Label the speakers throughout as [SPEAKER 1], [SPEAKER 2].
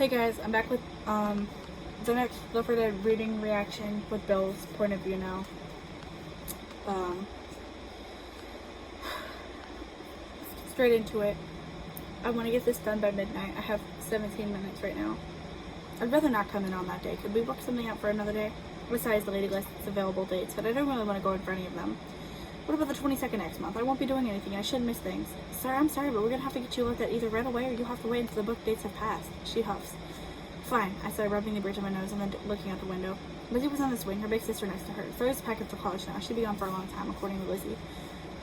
[SPEAKER 1] Hey guys, I'm back with the next Left 4 Dead reading reaction with Bill's point of view now. Straight into it. I want to get this done by midnight. I have 17 minutes right now. I'd rather not come in on that day. Could we work something out for another day? Besides the lady lists available dates, but I don't really want to go in for any of them. What about the 22nd next month? I won't be doing anything. I shouldn't miss things. Sir, I'm sorry, but we're going to have to get you looked at either right away or you'll have to wait until the book dates have passed. She huffs. Fine, I said, rubbing the bridge of my nose and then looking out the window. Lizzie was on the swing, her big sister next to her. Zoe's packed for college now. She'd be gone for a long time, according to Lizzie.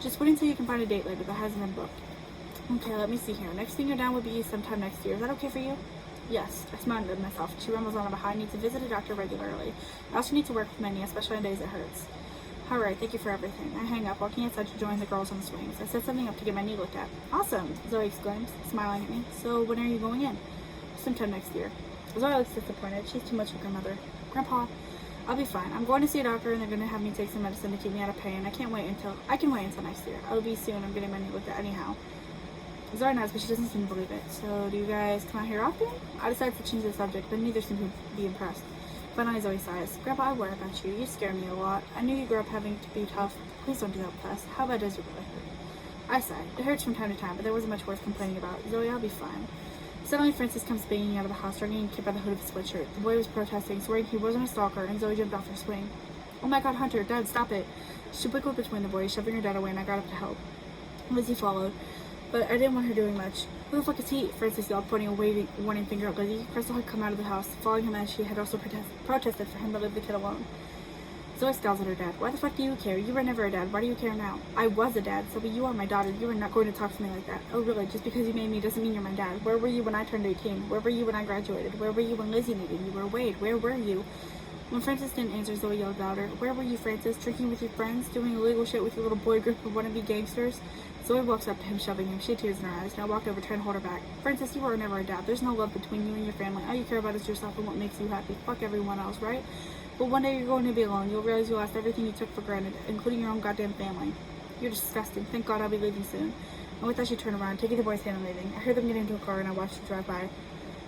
[SPEAKER 1] Just wait until you can find a date later that hasn't been booked. Okay, let me see here. Next thing you're down would be sometime next year. Is that okay for you? Yes, I smiled at myself. She rumbles on about how I need to visit a doctor regularly. I also need to work with Minnie, especially on days it hurts. Alright, thank you for everything. I hang up, walking outside to join the girls on the swings. I set something up to get my knee looked at. Awesome, Zoe exclaims, smiling at me. So when are you going in? Sometime next year. Zoe looks disappointed. She's too much like her mother. Grandpa, I'll be fine. I'm going to see a doctor and they're going to have me take some medicine to keep me out of pain. I can wait until next year. I'll be soon. I'm getting my knee looked at anyhow. Zoe knows, but she doesn't seem to believe it. So do you guys come out here often? I decided to change the subject, but neither seem to be impressed. Finally, Zoe sighs. Grandpa, I worry about you. You scare me a lot. I knew you grew up having to be tough. Please don't do that with us. How bad does your brother hurt? I sighed. It hurts from time to time, but there wasn't much worth complaining about. Zoe, I'll be fine. Suddenly, Francis comes banging out of the house, dragging a kid by the hood of his sweatshirt. The boy was protesting, swearing he wasn't a stalker, and Zoe jumped off her swing. Oh my god, Hunter! Dad, stop it! She wiggled between the boys, shoving her dad away, and I got up to help. Lizzie followed, but I didn't want her doing much. Who the fuck is he? Francis yelled, pointing a warning finger at Lizzie. Crystal had come out of the house, following him as she had also protested for him to leave the kid alone. Zoe scowls at her dad. Why the fuck do you care? You were never a dad. Why do you care now? I was a dad, so but you are my daughter. You are not going to talk to me like that. Oh really? Just because you made me doesn't mean you're my dad. Where were you when I turned 18? Where were you when I graduated? Where were you when Lizzie needed you? Where Wade? Where were you? When Francis didn't answer, Zoe yelled louder. Where were you, Francis? Drinking with your friends? Doing illegal shit with your little boy group of wannabe gangsters? Zoe walks up to him, shoving him. She had tears in her eyes. Now walked over, trying to hold her back. Francis, you were never a dad. There's no love between you and your family. All you care about is yourself and what makes you happy. Fuck everyone else, right? But one day you're going to be alone. You'll realize you lost everything you took for granted, including your own goddamn family. You're disgusting. Thank God I'll be leaving soon. And with that, she turned around, taking the boy's hand and leaving. I heard them get into a car and I watched her drive by.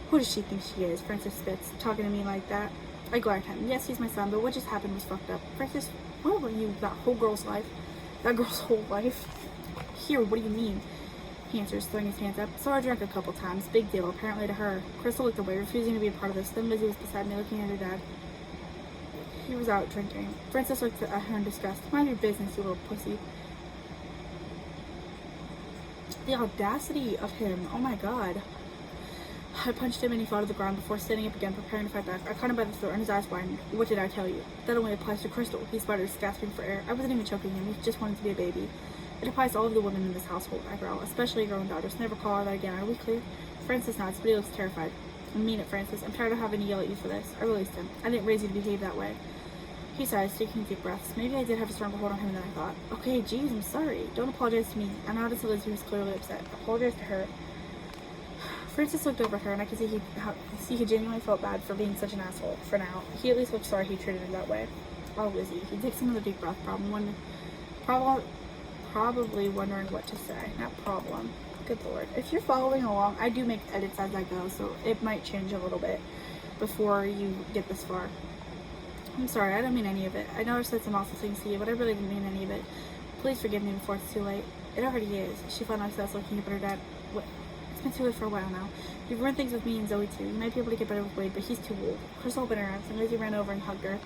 [SPEAKER 1] Who does she think she is? Francis spits, talking to me like that. I glare at him. Yes, he's my son, but what just happened was fucked up. Francis, where were you that whole girl's life? That girl's whole life? Here, what do you mean? He answers, throwing his hands up. So I drank a couple times. Big deal, apparently to her. Crystal looked away, refusing to be a part of this. Then Lizzie was beside me, looking at her dad. He was out drinking. Francis looked at her in disgust. Mind your business, you little pussy. The audacity of him. Oh my god. I punched him and he fell to the ground before standing up again, preparing to fight back. I caught him by the throat and his eyes widened. What did I tell you? That only applies to Crystal. He sputters, gasping for air. I wasn't even choking him. He just wanted to be a baby. It applies to all of the women in this household, I growl, especially your own daughters. Never call her that again. Are we clear? Francis nods, but he looks terrified. I mean it, Francis. I'm tired of having to yell at you for this. I released him. I didn't raise you to behave that way. He sighs, taking deep breaths. Maybe I did have a stronger hold on him than I thought. Okay, geez, I'm sorry. Don't apologize to me. I nodded to Lizzie, who was clearly upset. Apologize to her. Francis looked over at her, and I could see he genuinely felt bad for being such an asshole. For now, he at least looked sorry he treated her that way. Oh, Lizzie. He takes another deep breath. Probably wondering what to say. Not problem. Good lord. If you're following along, I do make edits as I go, so it might change a little bit before you get this far. I'm sorry, I don't mean any of it. I know I said some awful things to you, but I really didn't mean any of it. Please forgive me before it's too late. It already is. She finally says, looking up at her dad. What? It's been too late for a while now. You've ruined things with me and Zoe too. You might be able to get better with Wade, but he's too old. Crystal opened her arms, and Lizzie ran over and hugged her.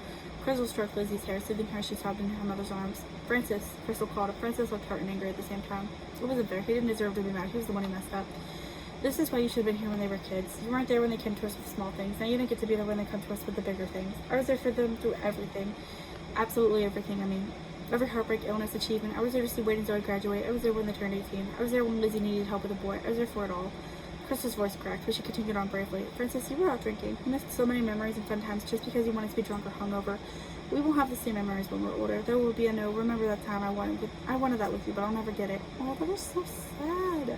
[SPEAKER 1] Crystal stroked Lizzie's hair, soothing her as she sobbed in her mother's arms. Francis, Crystal called. Francis looked hurt and angry at the same time. It wasn't fair. He didn't deserve to be mad. He was the one who messed up. This is why you should have been here when they were kids. You weren't there when they came to us with small things. Now you don't get to be there when they come to us with the bigger things. I was there for them through everything. Absolutely everything, I mean. Every heartbreak, illness, achievement. I was there to see Wade and Zoe graduate. I was there when they turned 18. I was there when Lizzie needed help with a boy. I was there for it all. Crystal's voice cracked, but she continued on bravely. Francis, you were out drinking. You missed so many memories and fun times just because you wanted to be drunk or hungover. We won't have the same memories when we're older. There will be a no. Remember that time I wanted that with you, but I'll never get it. Oh, that was so sad.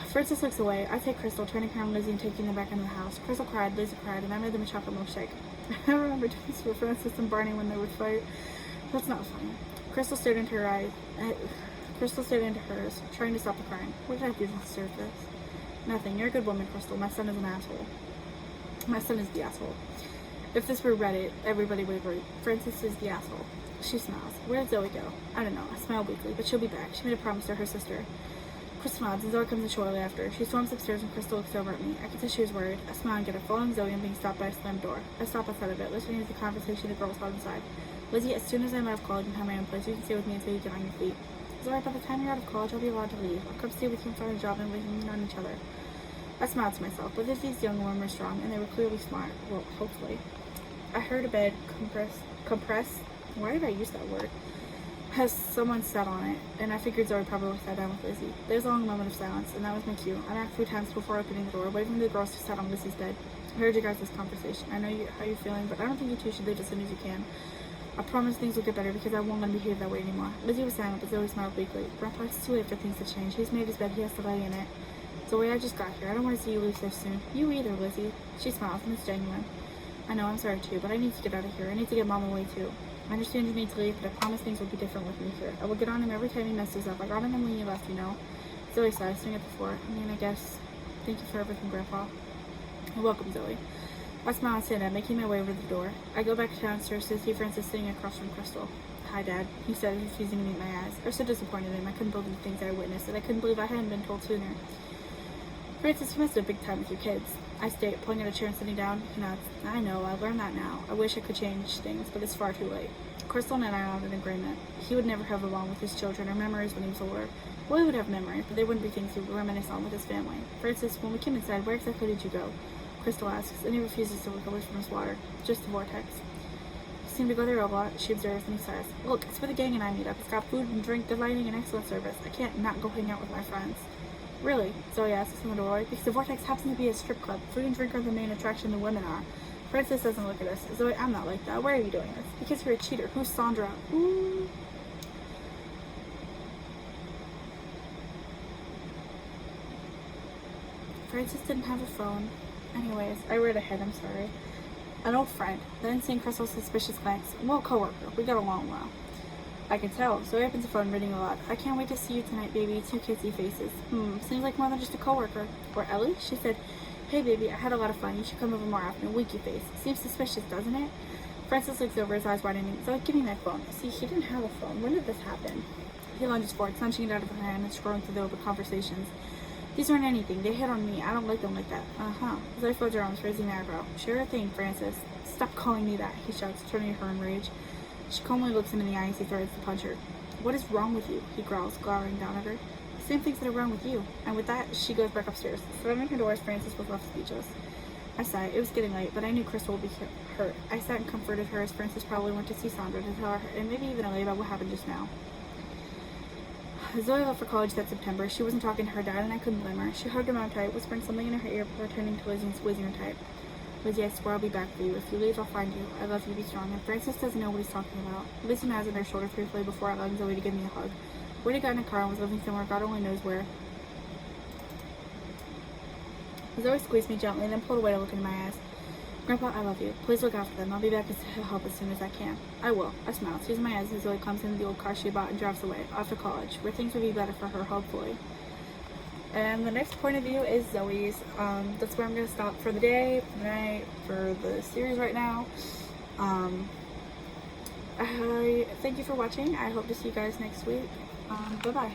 [SPEAKER 1] Francis looks away. I take Crystal, turning her on Lizzie and taking them back into the house. Crystal cried, Lizzie cried, and I made them a chocolate milkshake. I remember doing this for Francis and Barney when they would fight. That's not funny. Crystal stared into her eyes. Crystal stared into hers, trying to stop the crying. What did I do to deserve this? Nothing. You're a good woman, Crystal. My son is an asshole. My son is the asshole. If this were Reddit, everybody would agree. Frances is the asshole. She smiles. Where did Zoe go? I don't know. I smile weakly, but she'll be back. She made a promise to her sister. Crystal nods, and Zoe comes in shortly after. She storms upstairs, and Crystal looks over at me. I can tell she was worried. I smile and get her, following Zoe and being stopped by a slammed door. I stop outside of it, listening to the conversation the girls had inside. Lizzie, as soon as I'm out of college and have my own place, you can stay with me until you get on your feet. Zoe, by the time you're out of college, I'll be allowed to leave. I'll come stay with you and find a job, and we can lean on each other. I smiled to myself. Both of these young women were strong, and they were clearly smart. Well, hopefully. I heard a bed compress. Why did I use that word? Has someone sat on it, and I figured Zoe probably sat down with Lizzie. There was a long moment of silence, and that was my cue. I knocked 3 times before opening the door, waving to the girls who sat on Lizzie's bed. I heard you guys' conversation. I know how you're feeling, but I don't think you two should leave as soon as you can. I promise things will get better because I won't let him behave that way anymore. Lizzie was silent, but Zoe smiled weakly. Grandpa, it's too late for things to change. He's made his bed, he has to lay in it. Zoe, I just got here. I don't want to see you leave so soon. You either, Lizzie. She smiles, and it's genuine. I know, I'm sorry too, but I need to get out of here. I need to get Mom away too. I understand you need to leave, but I promise things will be different with me here. I will get on him every time he messes up. I got on him when you left, you know. Zoe sighs, sitting at the floor. I mean, I guess. Thank you for everything, Grandpa. You're welcome, Zoe. I smile and stand up, making my way over the door. I go back downstairs to see Frances sitting across from Crystal. Hi, Dad, he said, refusing to meet my eyes. I was so disappointed in him. I couldn't believe the things I witnessed, and I couldn't believe I hadn't been told sooner. Frances, you must have a big time with your kids. I state, pulling at a chair and sitting down. He nods. I know, I learned that now. I wish I could change things, but it's far too late. Crystal and I are in agreement. He would never have along with his children or memories when he was older. Well, he would have memories, but they wouldn't be things he would reminisce on with his family. Frances, when we came inside, where exactly did you go? Crystal asks, and he refuses to look away from his water. Just the vortex. You seem to go there a lot, she observes, and he sighs. Look, it's where the gang and I meet up. It's got food and drink, good lighting, and excellent service. I can't not go hang out with my friends. Really? Zoe asks in the doorway. Because the vortex happens to be a strip club. Food and drink are the main attraction the women are. Frances doesn't look at us. Zoe, I'm not like that. Why are you doing this? Because you're a cheater. Who's Sandra? Ooh. Frances didn't have a phone. Anyways, I read ahead, I'm sorry. An old friend. Then seeing Crystal's suspicious glance. Well, coworker. We got along well. I can tell. Zoe opens the phone, reading a lot. I can't wait to see you tonight, baby. 2 kissy faces. Seems like more than just a coworker. Or Ellie? She said, hey, baby, I had a lot of fun. You should come over more often. Winky face. Seems suspicious, doesn't it? Francis looks over, his eyes widening. Zoe, give me my phone. See, he didn't have a phone. When did this happen? He lunges forward, snatching it out of her hand and scrolling through the open conversations. These aren't anything. They hit on me. I don't like them like that. Zoe folds her arms, raising an eyebrow. Sure thing, Francis. Stop calling me that, he shouts, turning to her in rage. She calmly looks him in the eye as he threatens to punch her. What is wrong with you? He growls, glowering down at her. The same things that are wrong with you. And with that, she goes back upstairs. Slamming her door as Francis was left speechless. I sighed. It was getting late, but I knew Crystal would be hurt. I sat and comforted her as Francis probably went to see Sandra to tell her, and maybe even Ellie about what happened just now. Zoe left for college that September. She wasn't talking to her dad, and I couldn't blame her. She hugged him out tight, whispering something in her ear before turning to Lizzie and squeezing her tight. Lizzie, I swear I'll be back for you. If you leave, I'll find you. I love you. Be strong. And Francis doesn't know what he's talking about. Lizzie nods at her shoulder briefly before allowing Zoe to give me a hug. Woody got in a car and was living somewhere God only knows where. Zoe squeezed me gently, then pulled away to look into my eyes. Grandpa, I love you. Please look after them. I'll be back to help as soon as I can. I will. I smiled, seizing my eyes as Zoe comes into the old car she bought and drives away, off to college, where things will be better for her, hopefully. And the next point of view is Zoe's. That's where I'm going to stop for the day, for the night, for the series right now. I thank you for watching. I hope to see you guys next week. Bye-bye.